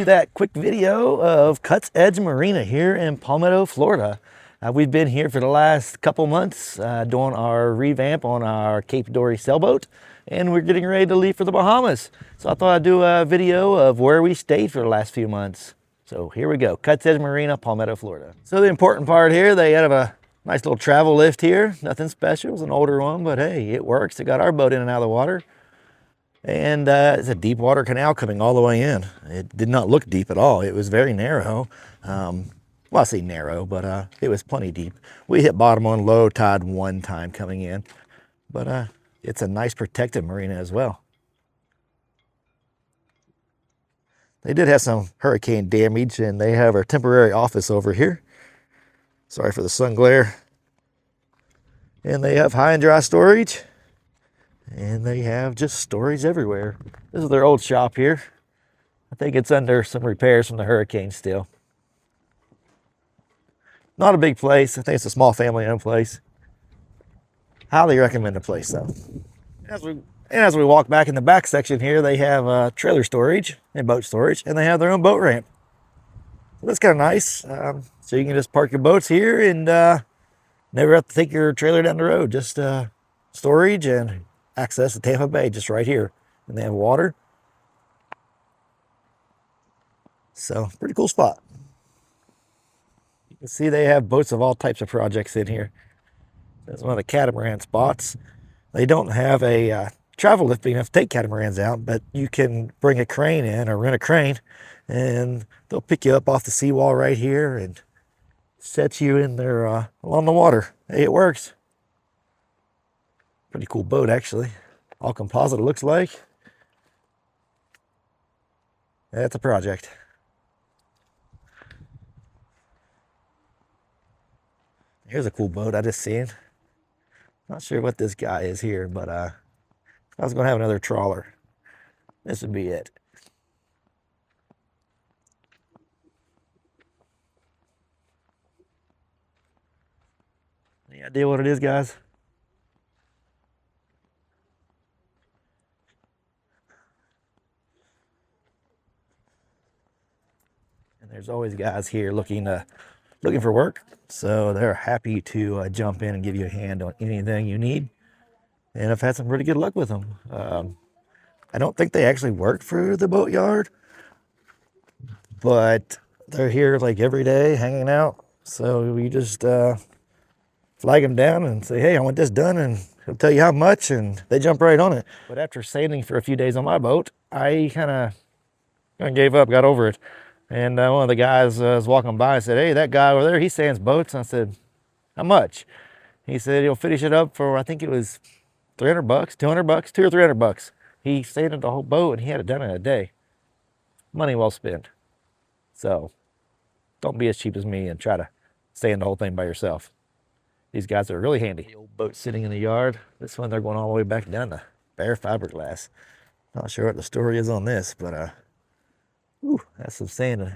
you that quick video of Cut's Edge Marina here in Palmetto, Florida. We've been here for the last couple months doing our revamp on our Cape Dory sailboat, and we're getting ready to leave for the Bahamas. So I thought I'd do a video of where we stayed for the last few months. So here we go, Cut's Edge Marina, Palmetto, Florida. So the important part here, they have a nice little travel lift here. Nothing special, it's an older one, but hey, it works. It got our boat in and out of the water. And it's a deep water canal coming all the way in. It did not look deep at all. It was very narrow. Well, I say narrow, but it was plenty deep. We hit bottom on low tide one time coming in, but it's a nice protected marina as well. They did have some hurricane damage, and they have our temporary office over here. Sorry for the sun glare. And they have high and dry storage. And they have just storage everywhere. This is their old shop here. I think it's under some repairs from the hurricane still. Not a big place. I think it's a small family-owned place. Highly recommend the place though. As we walk back in the back section here, they have trailer storage and boat storage, and they have their own boat ramp. So that's kind of nice. So you can just park your boats here and never have to take your trailer down the road. Just storage and access to Tampa Bay just right here. And they have water. So pretty cool spot. You can see they have boats of all types of projects in here. That's one of the catamaran spots. They don't have a travel lift big enough to take catamarans out, but you can bring a crane in or rent a crane, and they'll pick you up off the seawall right here and set you in there along the water. Hey, it works. Pretty cool boat, actually. All composite, it looks like. That's a project. Here's a cool boat I just seen. Not sure what this guy is here, but I was going to have another trawler. This would be it. Any idea what it is, guys? And there's always guys here looking for work, so they're happy to jump in and give you a hand on anything you need. And I've had some pretty good luck with them. I don't think they actually work for the boatyard, but they're here like every day hanging out. So we just flag them down and say, hey, I want this done, and he'll tell you how much, and they jump right on it. But after sailing for a few days on my boat, I kind of gave up, got over it. And one of the guys was walking by and said, hey, that guy over there, he sands boats. And I said, how much? He said he'll finish it up for, I think it was $300, $200, $200 or $300. He sanded the whole boat, and he had it done in a day. Money well spent. So don't be as cheap as me and try to sand the whole thing by yourself. These guys are really handy. The old boat sitting in the yard. This one, they're going all the way back down to bare fiberglass. Not sure what the story is on this, but ooh, that's some sand.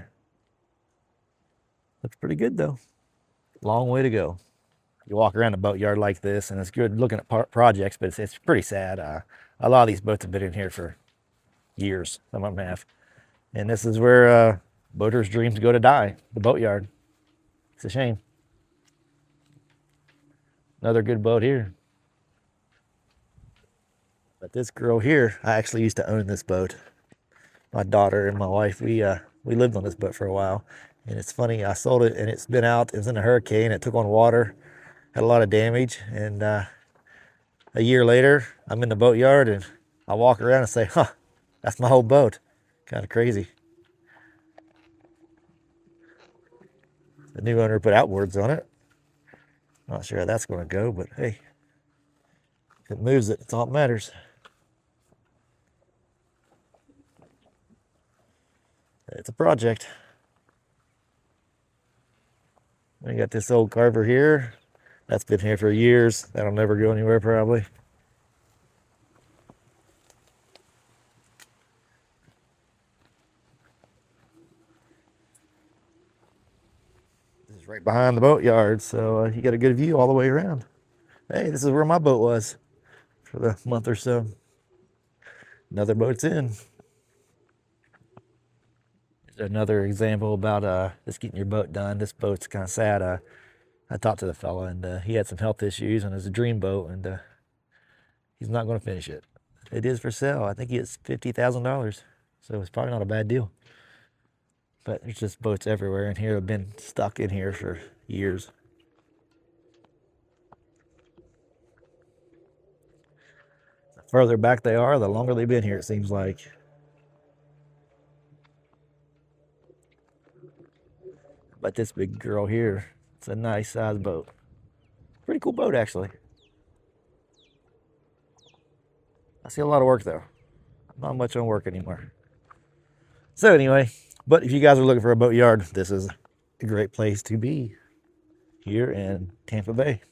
Looks pretty good though. Long way to go. You walk around a boatyard like this, and it's good looking at projects, but it's pretty sad. A lot of these boats have been in here for years. Some of them have. And this is where boaters' dreams go to die, the boatyard. It's a shame. Another good boat here. But this girl here, I actually used to own this boat. My daughter and my wife, we lived on this boat for a while. And it's funny, I sold it, and it's been out. It was in a hurricane. It took on water, had a lot of damage. And a year later, I'm in the boatyard, and I walk around and say, huh, that's my whole boat. Kind of crazy. The new owner put outboards on it. Not sure how that's going to go, but hey, if it moves it, it's all that matters. It's a project. We got this old carver here. That's been here for years. That'll never go anywhere probably. This is right behind the boatyard, so you got a good view all the way around. Hey, this is where my boat was for the month or so. Another boat's in. Another example about just getting your boat done. This boat's kind of sad. I talked to the fella, and he had some health issues, and it's a dream boat, and he's not going to finish it. It is for sale. I think it's $50,000, so it's probably not a bad deal. But there's just boats everywhere in here. I've been stuck in here for years. The further back they are, the longer they've been here, it seems like. But this big girl here, it's a nice size boat. Pretty cool boat, actually. I see a lot of work, though. Not much on work anymore. So anyway, but if you guys are looking for a boat yard, this is a great place to be here in Tampa Bay.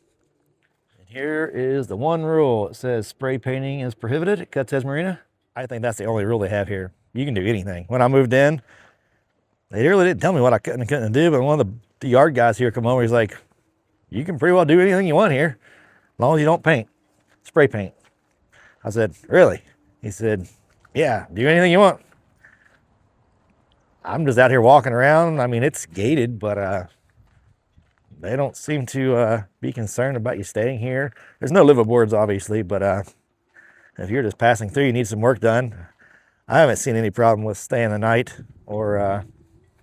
And here is the one rule. It says spray painting is prohibited at Cuts Edge Marina. I think that's the only rule they have here. You can do anything. When I moved in, they really didn't tell me what I could and couldn't do, but one of the yard guys here come over, he's like, you can pretty well do anything you want here, as long as you don't paint, spray paint. I said, really? He said, yeah, do anything you want. I'm just out here walking around. I mean, it's gated, but they don't seem to be concerned about you staying here. There's no liveaboards, obviously, but if you're just passing through, you need some work done, I haven't seen any problem with staying the night or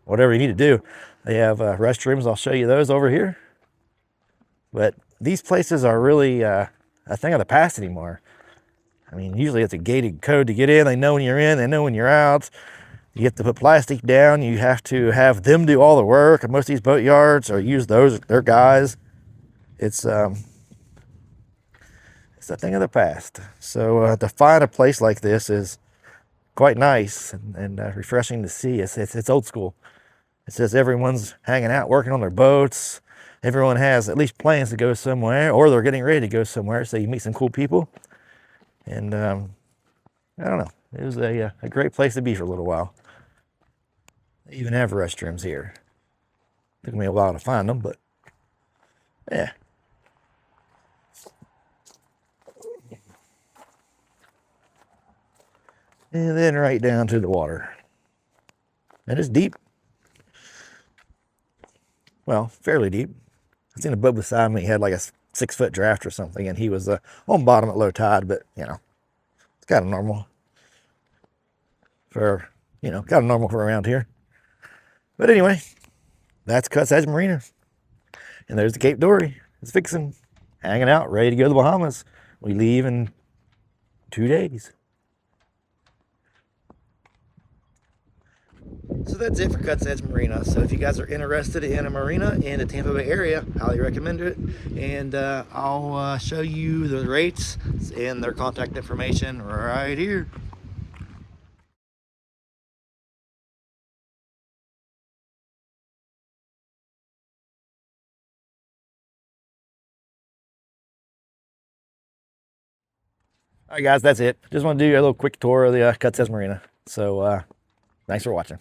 whatever you need to do. They have restrooms. I'll show you those over here. But these places are really a thing of the past anymore. I mean, usually it's a gated code to get in. They know when you're in, they know when you're out. You have to put plastic down. You have to have them do all the work. And most of these boat yards or use their guys. It's a thing of the past. So to find a place like this is quite nice and refreshing to see. It's old school. It says everyone's hanging out, working on their boats. Everyone has at least plans to go somewhere, or they're getting ready to go somewhere. So you meet some cool people. And I don't know. It was a great place to be for a little while. They even have restrooms here. Took me a while to find them, but yeah. And then right down to the water. And it's deep. Well, fairly deep. I seen a boat beside me. He had like a 6-foot draft or something, and he was on bottom at low tide, but you know, it's kind of normal for, kind of normal for around here. But anyway, that's Cuts Edge Marina. And there's the Cape Dory. It's fixing, hanging out, ready to go to the Bahamas. We leave in 2 days. So that's it for Cuts Edge Marina. So if you guys are interested in a marina in the Tampa Bay area, highly recommend it. And I'll show you the rates and their contact information right here. All right, guys, that's it. Just want to do a little quick tour of the Cuts Edge Marina. So thanks for watching.